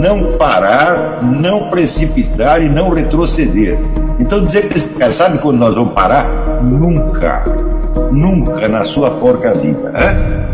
não parar, não precipitar e não retroceder. Então dizer para esse cara, sabe quando nós vamos parar? Nunca. Nunca na sua porca vida. Né?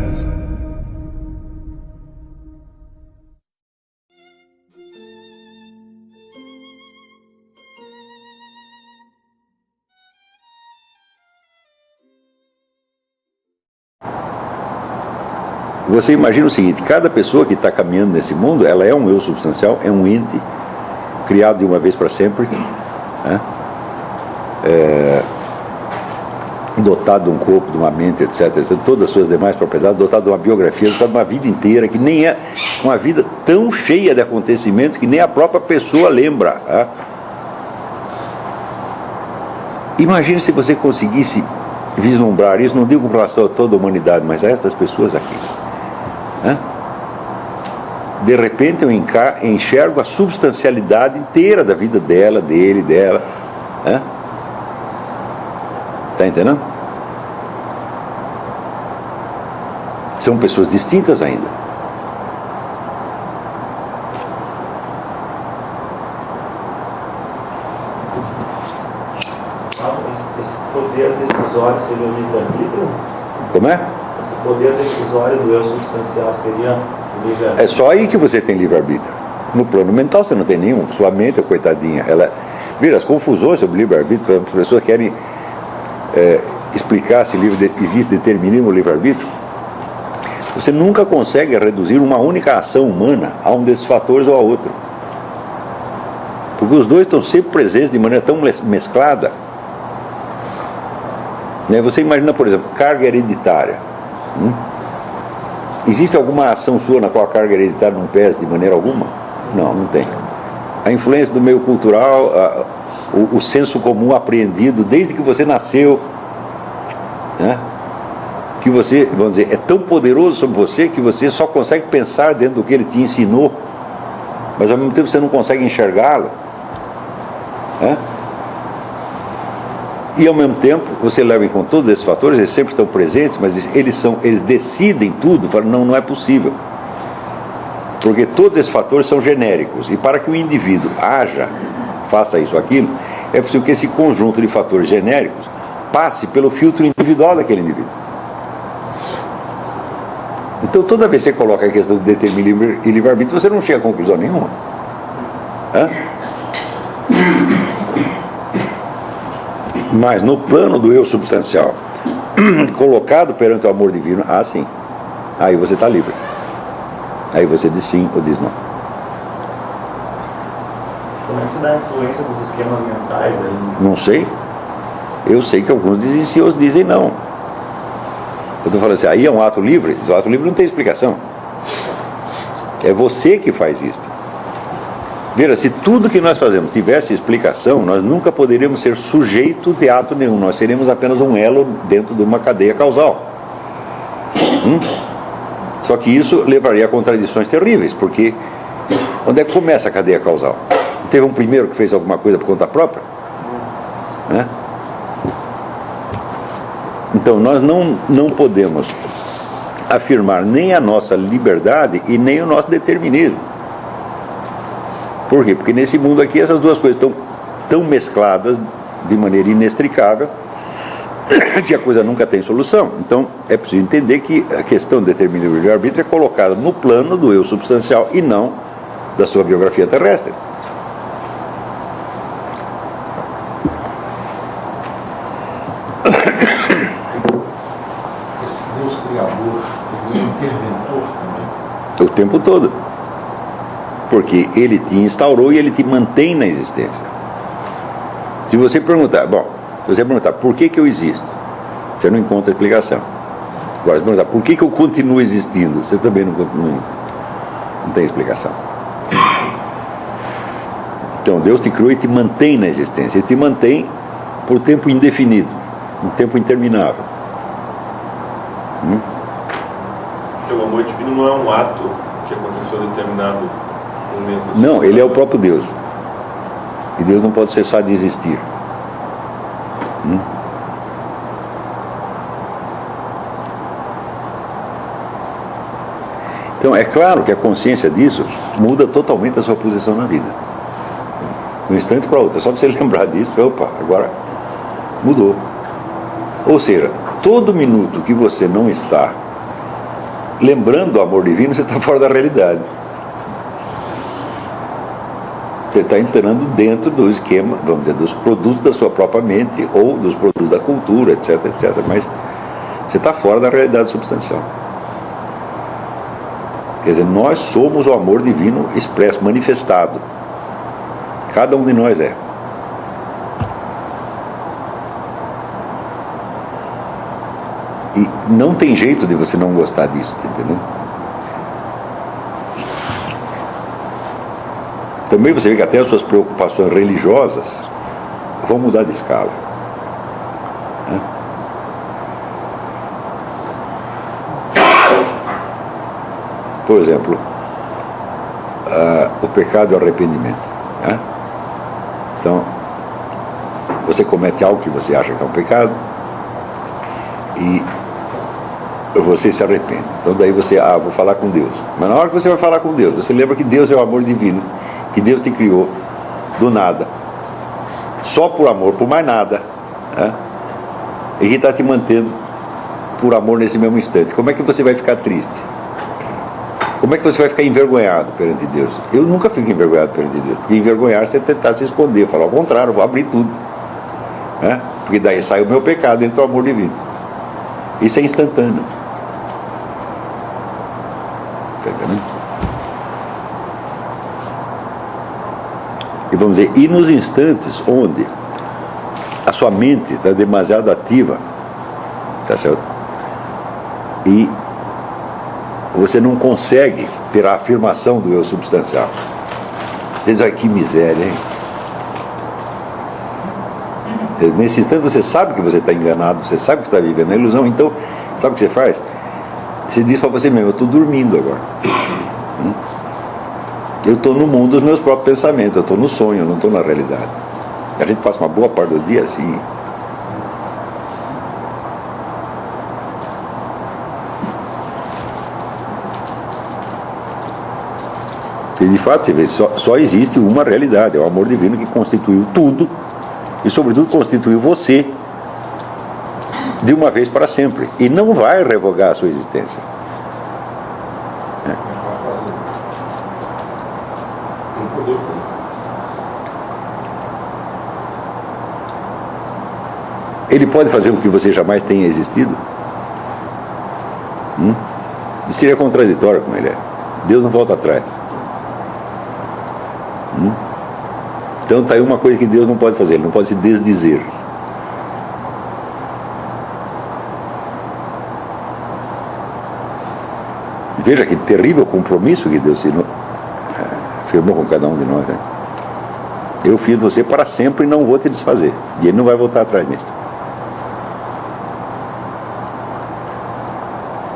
Você imagina o seguinte, cada pessoa que está caminhando nesse mundo, ela é um eu substancial, é um ente, criado de uma vez para sempre, né? Dotado de um corpo, de uma mente, etc, todas as suas demais propriedades, dotado de uma biografia, dotado de uma vida inteira, que nem é uma vida tão cheia de acontecimentos que nem a própria pessoa lembra. Né? Imagine se você conseguisse vislumbrar isso, não digo com relação a toda a humanidade, mas a estas pessoas aqui. De repente eu enxergo a substancialidade inteira da vida dela, dele, dela. Está entendendo? São pessoas distintas ainda. Esse poder decisório seria o livre-arbítrio? Como é? Esse poder decisório do eu substancial seria o livre-arbítrio? É só aí que você tem livre-arbítrio. No plano mental você não tem nenhum. Sua mente, coitadinha, ela... Vira, as confusões sobre livre-arbítrio, as pessoas querem explicar se existe determinismo ou livre-arbítrio. Você nunca consegue reduzir uma única ação humana a um desses fatores ou a outro. Porque os dois estão sempre presentes de maneira tão mesclada. Você imagina, por exemplo, carga hereditária. Existe alguma ação sua na qual a carga hereditária não pesa de maneira alguma? Não, não tem. A influência do meio cultural, o senso comum apreendido desde que você nasceu, né? Que você, vamos dizer, é tão poderoso sobre você que você só consegue pensar dentro do que ele te ensinou, mas ao mesmo tempo você não consegue enxergá-lo, né? E ao mesmo tempo você leva em conta todos esses fatores, eles sempre estão presentes, mas eles decidem tudo, falam, não é possível, porque todos esses fatores são genéricos, e para que o indivíduo faça isso ou aquilo, é possível que esse conjunto de fatores genéricos passe pelo filtro individual daquele indivíduo. Então toda vez que você coloca a questão de determinismo e livre-arbítrio, você não chega a conclusão nenhuma. Mas no plano do eu substancial, colocado perante o amor divino, sim, aí você está livre. Aí você diz sim ou diz não. Como é que se dá a influência dos esquemas mentais aí? Não sei. Eu sei que alguns dizem sim, outros dizem não. Eu estou falando assim, aí é um ato livre? O ato livre não tem explicação. É você que faz isso. Veja, se tudo que nós fazemos tivesse explicação, nós nunca poderíamos ser sujeito de ato nenhum. Nós seríamos apenas um elo dentro de uma cadeia causal. Só que isso levaria a contradições terríveis, porque onde é que começa a cadeia causal? Teve um primeiro que fez alguma coisa por conta própria? Então nós não podemos afirmar nem a nossa liberdade e nem o nosso determinismo. Por quê? Porque nesse mundo aqui essas duas coisas estão tão mescladas de maneira inextricável que a coisa nunca tem solução. Então é preciso entender que a questão do determinismo e livre-arbítrio é colocada no plano do eu substancial e não da sua biografia terrestre. Esse Deus Criador, Deus interventor também? O tempo todo. Porque ele te instaurou e ele te mantém na existência. Se você perguntar, por que eu existo? Você não encontra explicação. Agora, se perguntar, por que eu continuo existindo? Você também não tem explicação. Então, Deus te criou e te mantém na existência. Ele te mantém por tempo indefinido, um tempo interminável. Porque o amor divino não é um ato que aconteceu em determinado momento. Não, ele é o próprio Deus. E Deus não pode cessar de existir. Então é claro que a consciência disso muda totalmente a sua posição na vida. De um instante para outro. É só você lembrar disso, opa, agora mudou. Ou seja, todo minuto que você não está lembrando do amor divino, você está fora da realidade. Você está entrando dentro do esquema, vamos dizer, dos produtos da sua própria mente ou dos produtos da cultura, etc, etc. Mas você está fora da realidade substancial. Quer dizer, nós somos o amor divino expresso, manifestado. Cada um de nós é. E não tem jeito de você não gostar disso, tá entendendo? Também você vê que até as suas preocupações religiosas vão mudar de escala. Né? Por exemplo, o pecado e o arrependimento. Né? Então, você comete algo que você acha que é um pecado e você se arrepende. Então daí você, vou falar com Deus. Mas na hora que você vai falar com Deus, você lembra que Deus é o amor divino, que Deus te criou do nada, só por amor, por mais nada, né? E que está te mantendo por amor nesse mesmo instante. Como é que você vai ficar triste? Como é que você vai ficar envergonhado perante Deus? Eu nunca fico envergonhado perante Deus, porque envergonhar você tentar se esconder, falar ao contrário, eu vou abrir tudo, né? Porque daí sai o meu pecado dentro do amor divino. Isso é instantâneo. Tá entendendo? E vamos dizer, e nos instantes onde a sua mente está demasiado ativa, tá certo? E você não consegue ter a afirmação do eu substancial. Você diz, que miséria, hein? Nesse instante você sabe que você está enganado, você sabe que está vivendo a ilusão, então, sabe o que você faz? Você diz para você mesmo, eu estou dormindo agora. Eu estou no mundo dos meus próprios pensamentos, eu estou no sonho, eu não estou na realidade. A gente passa uma boa parte do dia assim. E de fato, você vê, só existe uma realidade, é o amor divino que constituiu tudo e, sobretudo, constituiu você de uma vez para sempre. E não vai revogar a sua existência. Ele pode fazer com que você jamais tenha existido? Isso seria contraditório com ele. Deus não volta atrás. Então está aí uma coisa que Deus não pode fazer, ele não pode se desdizer. Veja que terrível compromisso que Deus firmou com cada um de nós, né? Eu fiz você para sempre e não vou te desfazer. E ele não vai voltar atrás nisso.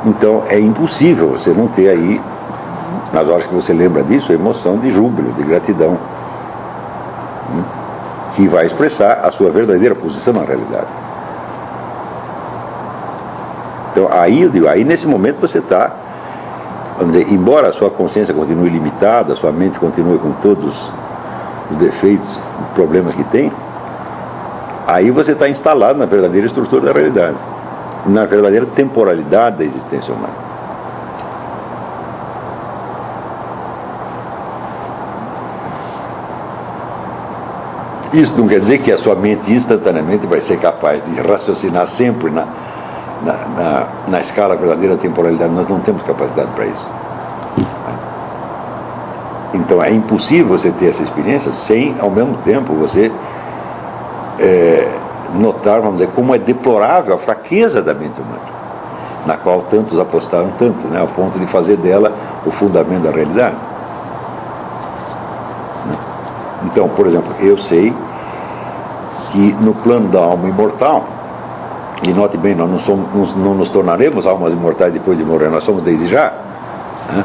Então é impossível você não ter aí, nas horas que você lembra disso, emoção de júbilo, de gratidão, que vai expressar a sua verdadeira posição na realidade. Então aí eu digo, aí nesse momento você está, vamos dizer, embora a sua consciência continue limitada, a sua mente continue com todos os defeitos, problemas que tem, aí você está instalado na verdadeira estrutura da realidade, na verdadeira temporalidade da existência humana. Isso não quer dizer que a sua mente instantaneamente vai ser capaz de raciocinar sempre na escala verdadeira da temporalidade. Nós não temos capacidade para isso. Então é impossível você ter essa experiência sem, ao mesmo tempo, você notar, vamos dizer, como é deplorável a fraqueza da mente humana, na qual tantos apostaram tanto, né, ao ponto de fazer dela o fundamento da realidade. Então, por exemplo, eu sei que no plano da alma imortal, e note bem, nós não nos tornaremos almas imortais depois de morrer, nós somos desde já, né?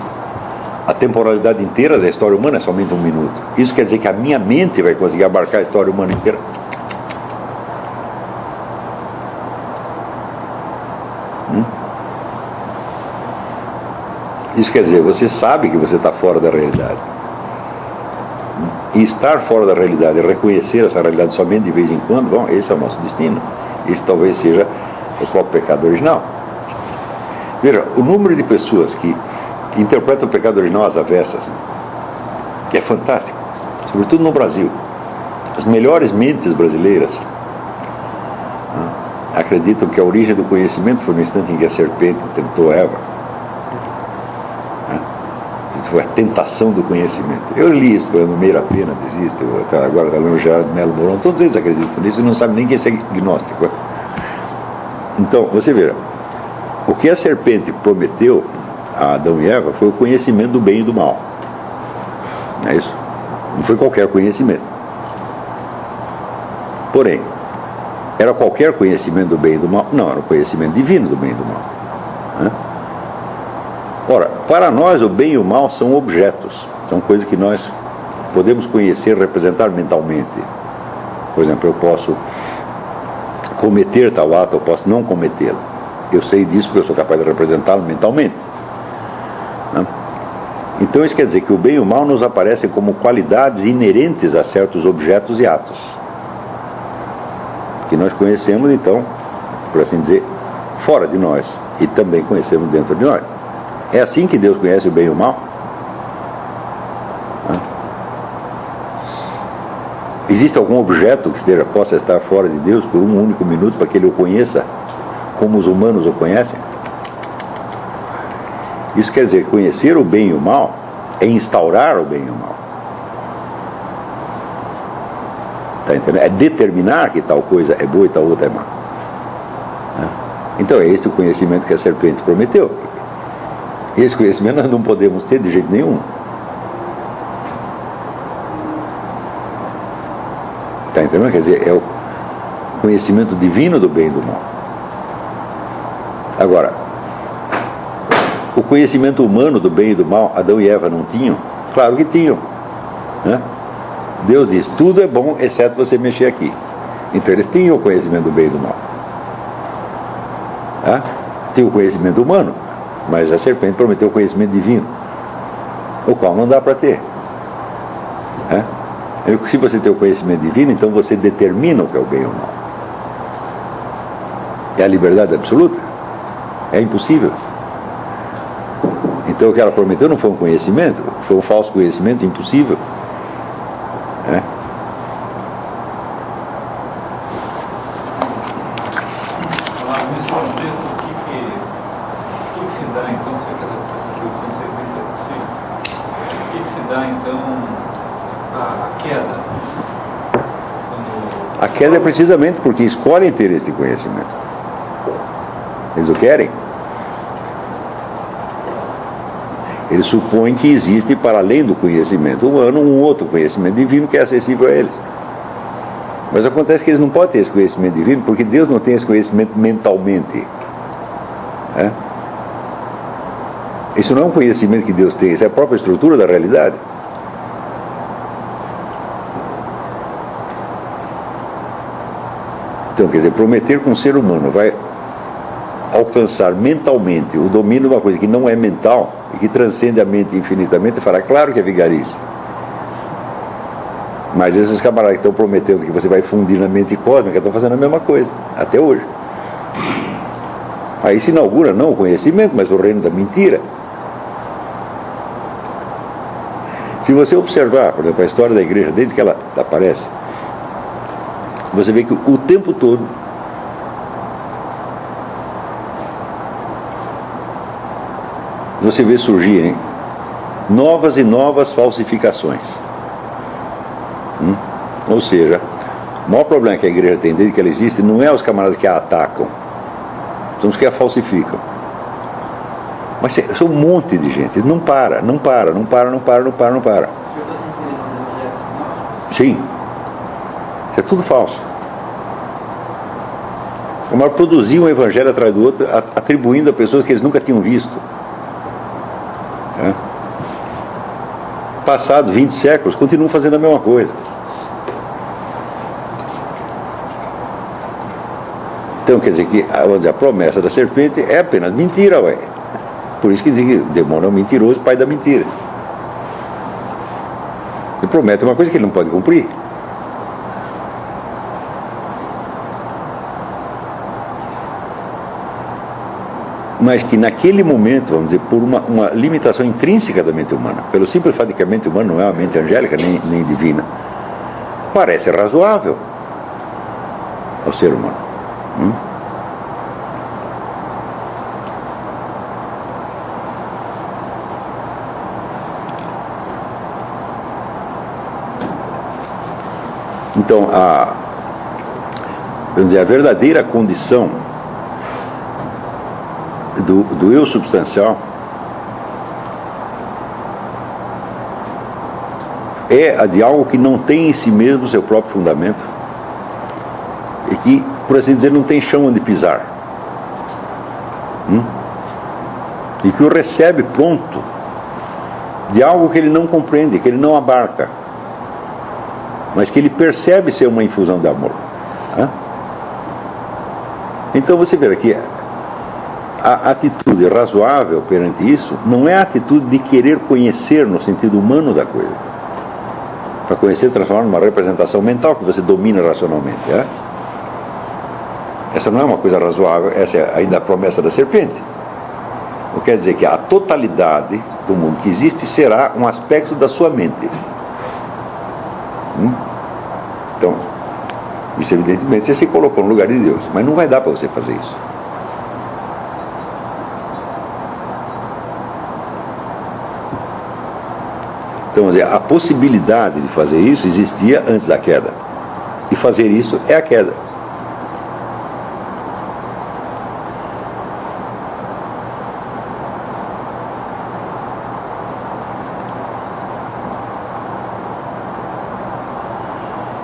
A temporalidade inteira da história humana é somente 1 minuto. Isso quer dizer que a minha mente vai conseguir abarcar a história humana inteira? Isso quer dizer, você sabe que você está fora da realidade. E estar fora da realidade, reconhecer essa realidade somente de vez em quando, bom, esse é o nosso destino. Esse talvez seja o próprio pecado original. Veja, o número de pessoas que interpretam o pecado original às avessas é fantástico, sobretudo no Brasil. As melhores mentes brasileiras acreditam que a origem do conhecimento foi no instante em que a serpente tentou Eva. Isso foi a tentação do conhecimento. Eu li isso, no Meira Pena diz isso, agora está lendo Gerardo Melo Mourão, todos eles acreditam nisso e não sabem nem quem é gnóstico. Então, você vê, o que a serpente prometeu a Adão e Eva foi o conhecimento do bem e do mal. É isso? Não foi qualquer conhecimento. Porém, era qualquer conhecimento do bem e do mal? Não, era o conhecimento divino do bem e do mal. Né? Ora, para nós o bem e o mal são objetos, são coisas que nós podemos conhecer, representar mentalmente. Por exemplo, eu posso cometer tal ato, eu posso não cometê-lo. Eu sei disso porque eu sou capaz de representá-lo mentalmente. Né? Então isso quer dizer que o bem e o mal nos aparecem como qualidades inerentes a certos objetos e atos, que nós conhecemos, então, por assim dizer, fora de nós, e também conhecemos dentro de nós. É assim que Deus conhece o bem e o mal? Existe algum objeto que possa estar fora de Deus por um único minuto para que ele o conheça como os humanos o conhecem? Isso quer dizer que conhecer o bem e o mal é instaurar o bem e o mal. Tá entendendo? É determinar que tal coisa é boa e tal outra é má. Então é este o conhecimento que a serpente prometeu. Esse conhecimento nós não podemos ter de jeito nenhum. Está entendendo? Quer dizer, é o conhecimento divino do bem e do mal. Agora, o conhecimento humano do bem e do mal, Adão e Eva não tinham? Claro que tinham. Né? Deus diz, tudo é bom, exceto você mexer aqui. Então eles tinham o conhecimento do bem e do mal. Tinha o conhecimento humano, mas a serpente prometeu o conhecimento divino, o qual não dá para ter. Se você tem o conhecimento divino, então você determina o que é o bem ou o mal. É a liberdade absoluta? É impossível. Então o que ela prometeu não foi um conhecimento, foi um falso conhecimento impossível. Nesse contexto, o que se dá então, essa pergunta não sei nem se é possível, o que se dá então a queda? A queda é precisamente porque escolhem ter este conhecimento. Eles o querem. Eles supõem que existe, para além do conhecimento humano, um outro conhecimento divino que é acessível a eles. Mas acontece que eles não podem ter esse conhecimento divino porque Deus não tem esse conhecimento mentalmente. Isso não é um conhecimento que Deus tem, isso é a própria estrutura da realidade. Então, quer dizer, prometer que um ser humano vai alcançar mentalmente o domínio de uma coisa que não é mental e que transcende a mente infinitamente, fará claro que é vigarice. Mas esses camaradas que estão prometendo que você vai fundir na mente cósmica estão fazendo a mesma coisa, até hoje. Aí se inaugura não o conhecimento, mas o reino da mentira. Se você observar, por exemplo, a história da igreja, desde que ela aparece, você vê que o tempo todo você vê surgirem novas e novas falsificações. Ou seja, o maior problema que a igreja tem desde que ela existe não é os camaradas que a atacam, são os que a falsificam. Mas são um monte de gente, não para. Sim, isso é tudo falso. Mas produzir um evangelho atrás do outro, atribuindo a pessoas que eles nunca tinham visto. Passado 20 séculos, continuam fazendo a mesma coisa. Então quer dizer que a promessa da serpente é apenas mentira, ué. Por isso que dizem que o demônio é um mentiroso, pai da mentira. Ele promete uma coisa que ele não pode cumprir. Mas que naquele momento, vamos dizer, por uma limitação intrínseca da mente humana, pelo simples fato de que a mente humana não é uma mente angélica nem divina, parece razoável ao ser humano. Então, vamos dizer, a verdadeira condição do eu substancial é a de algo que não tem em si mesmo seu próprio fundamento e que, por assim dizer, não tem chão onde pisar, e que o recebe pronto de algo que ele não compreende, que ele não abarca, mas que ele percebe ser uma infusão de amor. Então você vê aqui, a atitude razoável perante isso não é a atitude de querer conhecer no sentido humano da coisa, para conhecer transformar numa representação mental que você domina racionalmente. Essa não é uma coisa razoável, essa é ainda a promessa da serpente. O que quer dizer que a totalidade do mundo que existe será um aspecto da sua mente. Então, isso evidentemente você se colocou no lugar de Deus, mas não vai dar para você fazer isso. Então, vamos dizer, a possibilidade de fazer isso existia antes da queda, e fazer isso é a queda.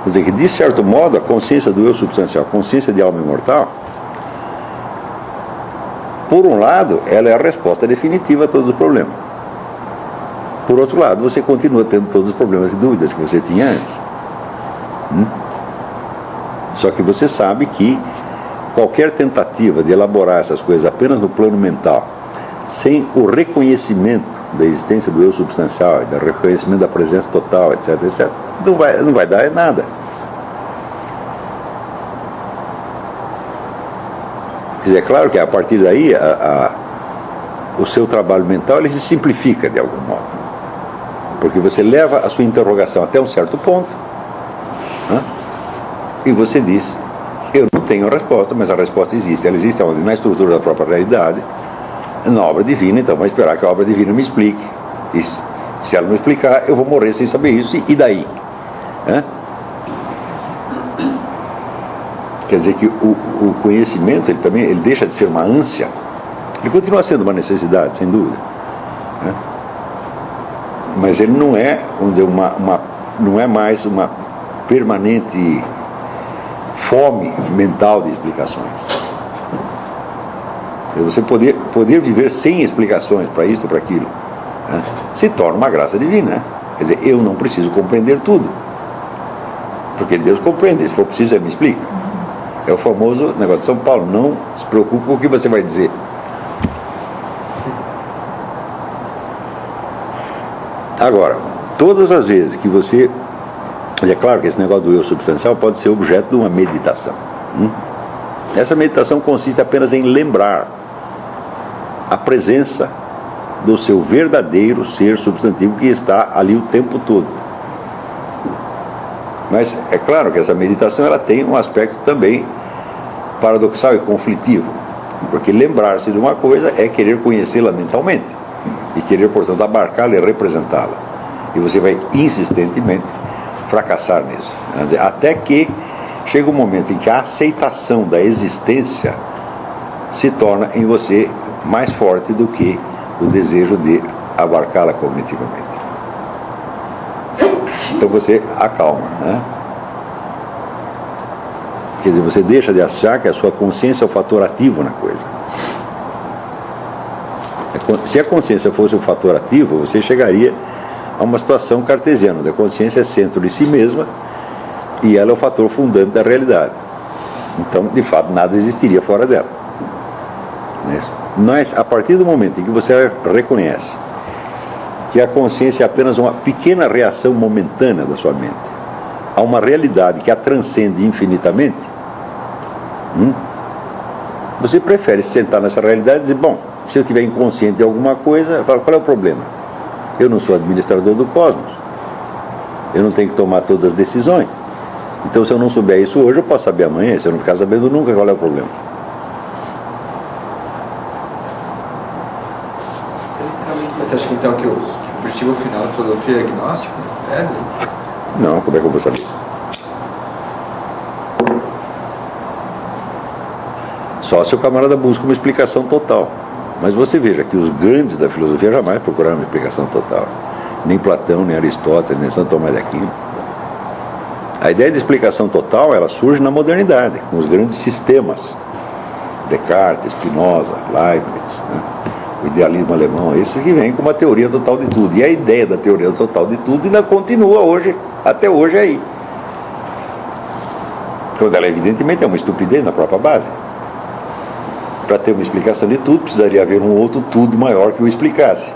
Quer dizer que, de certo modo, a consciência do eu substancial, a consciência de alma imortal, por um lado, ela é a resposta definitiva a todos os problemas. Por outro lado, você continua tendo todos os problemas e dúvidas que você tinha antes. Só que você sabe que qualquer tentativa de elaborar essas coisas apenas no plano mental, sem o reconhecimento da existência do eu substancial, e do reconhecimento da presença total, etc., etc., não vai dar nada. Quer dizer, é claro que a partir daí o seu trabalho mental ele se simplifica de algum modo, porque você leva a sua interrogação até um certo ponto, e você diz: eu não tenho a resposta, mas a resposta existe. Ela existe onde? Na estrutura da própria realidade, na obra divina. Então vou esperar que a obra divina me explique. E se ela não explicar, eu vou morrer sem saber isso. E daí? Quer dizer que o conhecimento ele deixa de ser uma ânsia. Ele continua sendo uma necessidade, sem dúvida, mas ele não é, vamos dizer, não é mais uma permanente fome mental de explicações. Você poder viver sem explicações para isto ou para aquilo, se torna uma graça divina. Quer dizer, eu não preciso compreender tudo, porque Deus compreende. Se for preciso, Ele me explica. É o famoso negócio de São Paulo: não se preocupe com o que você vai dizer. Agora, todas as vezes que você... É claro que esse negócio do eu substancial pode ser objeto de uma meditação. Essa meditação consiste apenas em lembrar a presença do seu verdadeiro ser substantivo que está ali o tempo todo. Mas é claro que essa meditação ela tem um aspecto também paradoxal e conflitivo, porque lembrar-se de uma coisa é querer conhecê-la mentalmente e querer, portanto, abarcá-la e representá-la, e você vai insistentemente fracassar nisso, até que chega um momento em que a aceitação da existência se torna em você mais forte do que o desejo de abarcá-la cognitivamente. Então você acalma, Quer dizer, você deixa de achar que a sua consciência é o fator ativo na coisa. Se a consciência fosse o fator ativo, você chegaria a uma situação cartesiana, onde a consciência é centro de si mesma e ela é o fator fundante da realidade. Então, de fato, nada existiria fora dela. Não é isso? Mas, a partir do momento em que você reconhece que a consciência é apenas uma pequena reação momentânea da sua mente a uma realidade que a transcende infinitamente, você prefere se sentar nessa realidade e dizer, bom, se eu estiver inconsciente de alguma coisa, eu falo, qual é o problema? Eu não sou administrador do cosmos, eu não tenho que tomar todas as decisões. Então, se eu não souber isso hoje, eu posso saber amanhã. Se eu não ficar sabendo nunca, qual é o problema? Você acha que então que o objetivo final da filosofia é agnóstico? Não, como é que eu vou saber? Só se o camarada busca uma explicação total. Mas você veja que os grandes da filosofia jamais procuraram uma explicação total. Nem Platão, nem Aristóteles, nem Santo Tomás de Aquino. A ideia de explicação total, ela surge na modernidade, com os grandes sistemas. Descartes, Spinoza, Leibniz, né? O idealismo alemão, esses que vêm com uma teoria total de tudo. E a ideia da teoria total de tudo ainda continua hoje, até hoje aí. Quando ela evidentemente é uma estupidez na própria base. Para ter uma explicação de tudo, precisaria haver um outro tudo maior que o explicasse.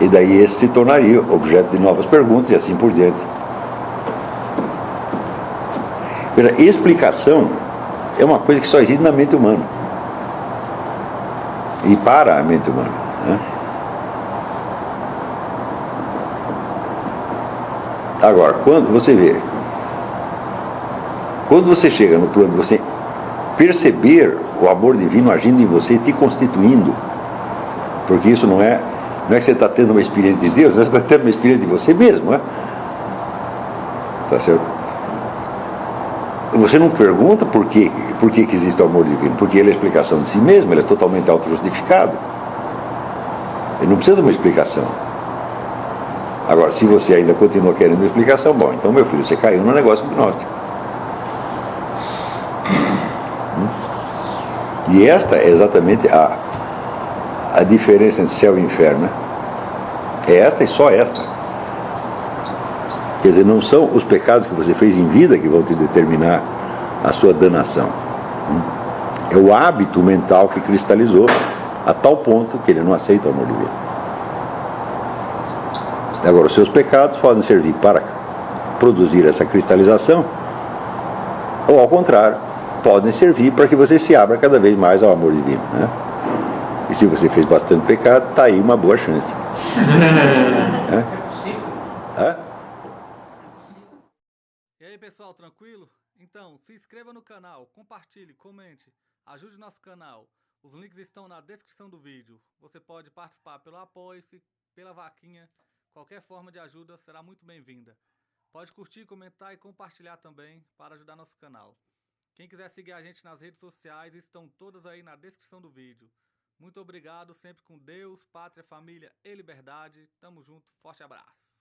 E daí esse se tornaria objeto de novas perguntas e assim por diante. Veja, explicação é uma coisa que só existe na mente humana. E para a mente humana, né? Agora, quando você vê, quando você chega no plano de você perceber o amor divino agindo em você, te constituindo, porque isso não é que você está tendo uma experiência de Deus, você está tendo uma experiência de você mesmo, né? Tá certo? Você não pergunta por que existe o amor divino, porque ele é a explicação de si mesmo, ele é totalmente autojustificado. Ele não precisa de uma explicação. Agora, se você ainda continua querendo uma explicação, bom, então, meu filho, você caiu no negócio gnóstico. E esta é exatamente a diferença entre céu e inferno, né? É esta e só esta. Quer dizer, não são os pecados que você fez em vida que vão te determinar a sua danação. É o hábito mental que cristalizou a tal ponto que ele não aceita o amor divino. Agora, os seus pecados podem servir para produzir essa cristalização, ou ao contrário, podem servir para que você se abra cada vez mais ao amor divino, né? E se você fez bastante pecado, está aí uma boa chance. E aí, pessoal, tranquilo? Então, se inscreva no canal, compartilhe, comente, ajude nosso canal. Os links estão na descrição do vídeo. Você pode participar pelo Apoie-se, pela vaquinha. Qualquer forma de ajuda será muito bem-vinda. Pode curtir, comentar e compartilhar também para ajudar nosso canal. Quem quiser seguir a gente nas redes sociais, estão todas aí na descrição do vídeo. Muito obrigado, sempre com Deus, pátria, família e liberdade. Tamo junto, forte abraço.